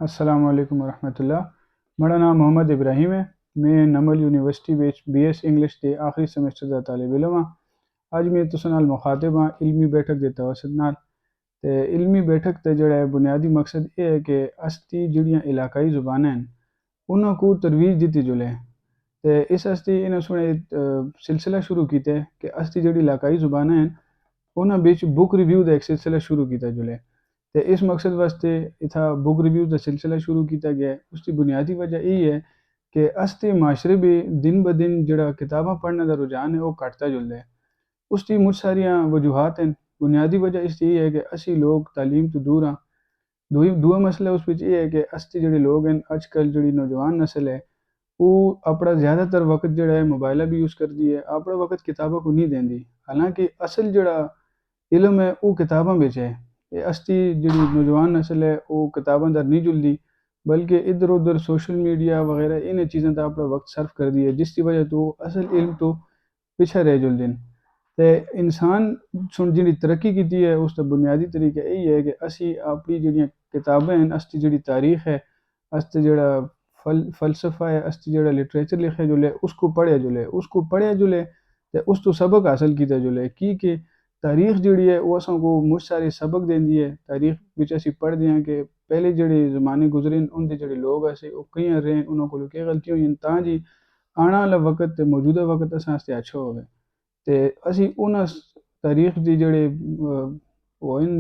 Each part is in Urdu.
السلام علیکم ورحمۃ اللہ۔ میرا نام محمد ابراہیم ہے۔ میں NUML university B S English کے آخری سیمسٹر کا طالب علم ہاں۔ اج میں تساں نال مخاطب ہاں علمی بیٹھک کے توسط نال۔ تے علمی بیٹھک تے جڑا ہے بنیادی مقصد یہ ہے کہ استی جڑیاں علاقائی زبانیں ہیں انہاں کو ترویج دیتی جلے، تے اس استی انہاں سنے سلسلہ شروع کیتے کہ استی جڑی علاقائی زبانیں ہیں انہاں بچ بک ریویو دا ایک سلسلہ شروع کیتا جلے۔ تے اس مقصد واسطے اتھا بک ریویو دا سلسلہ شروع کیتا گیا ہے۔ اس کی بنیادی وجہ یہ ہے کہ استے معاشرے بھی دن بدن جڑا کتاباں پڑھنے دا رجحان ہے وہ گھٹتا جلدا ہے۔ اس کی مجھ ساریاں وجوہات ہیں۔ بنیادی وجہ اس کی یہ ہے کہ اسی لوگ تعلیم تو دور ہاں۔ دوسرا مسئلہ اس وچ یہ ہے کہ استے جڑے لوگ ہیں اج کل جڑی نوجوان نسل ہے وہ اپنا زیادہ تر وقت جڑا ہے موبائلہ بھی یوز کرتی ہے، اپنا وقت کتابوں کو نہیں دیندی، حالانکہ اصل جڑا علم ہے وہ کتاباں بچ ہے۔ یہ استی جڑی نوجوان نسل ہے وہ کتاباں در نہیں جلدی بلکہ ادھر ادھر سوشل میڈیا وغیرہ ان چیزیں تا اپنا وقت صرف کر دی ہے، جس کی وجہ تو اصل علم تو پیچھے رہ جلدے ہیں۔ تے انسان سن جڑی ترقی کیتی ہے اس کا بنیادی طریقہ یہی ہے کہ اسی اپنی جڑیاں کتابیں ہیں، استی جڑی تاریخ ہے، استے جڑا فلسفہ ہے، استے جڑا لٹریچر لکھے جلے اس کو پڑھے جلے تے اس تو سبق حاصل کیتے جلے، کیونکہ تاریخ جڑی ہے وہ اساں کو مجھ سارے سبق دیندی ہے۔ تاریخ وچ اسی پڑھدے ہیں کہ پہلے جڑے زمانے گزرے ان دے جڑے لوگ ایسے وہ کیاں رہے، انہاں کولوں کیا غلطیاں ہوئیں تاں جی آنا والا وقت تے موجودہ وقت اساں واسطے اچھا ہوئے۔ تے اسی انہاں تاریخ دی جڑے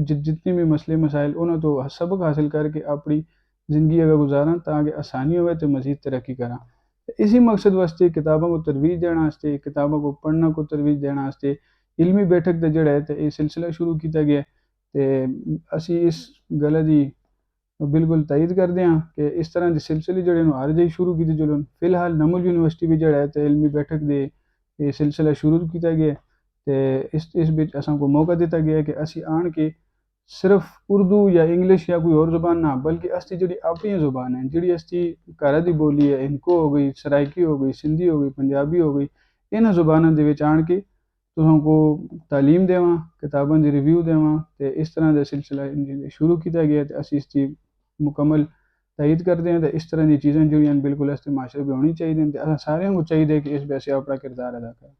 جتنے بھی مسئلے مسائل انہاں تو سبق حاصل کر کے اپنی زندگی اگر گزاراں تاکہ آسانی ہوئے تے مزید ترقی کراں۔ اسی مقصد واسطے کتابوں کو ترویج دینا واسطے، کتابوں کو پڑھنا کو ترویج دینا واسطے علمی بیٹھک دا جڑا ہے تے یہ سلسلہ شروع کیتا گیا تے اسی اس گل دی بالکل تائید کردے ہاں کہ اس طرح دے سلسلے جڑے ہر جائی شروع کیتے جلن۔ فی الحال نمل یونیورسٹی بھی جڑا ہے تے علمی بیٹھک دے یہ سلسلہ شروع کیتا گیا تے اس بچ اساں کو موقع دیتا گیا ہے کہ اسی آن کے صرف اردو یا انگلش یا کوئی اور زبان نہ بلکہ استی جڑی اپنی زبان ہے، جڑی استی گھر دی بولی ہے، ہندکو ہو گئی، سرائکی ہو گئی، سندھی ہو گئی، پنجابی ہو گئی، انہاں زباناں دے وچ آن کے تساں کو تعلیم دیواں، کتاباں دی ریویو دیواں تے اس طرح دا سلسلہ شروع کیتا گیا تے اسی اس کی مکمل تائید کردے ہیں تے اس طرح دی چیزیں جو ہیں بالکل اس معاشرے پہ ہونی چاہیے تے سارے کو چاہیے کہ اس پہ اپنا کردار ادا کریں۔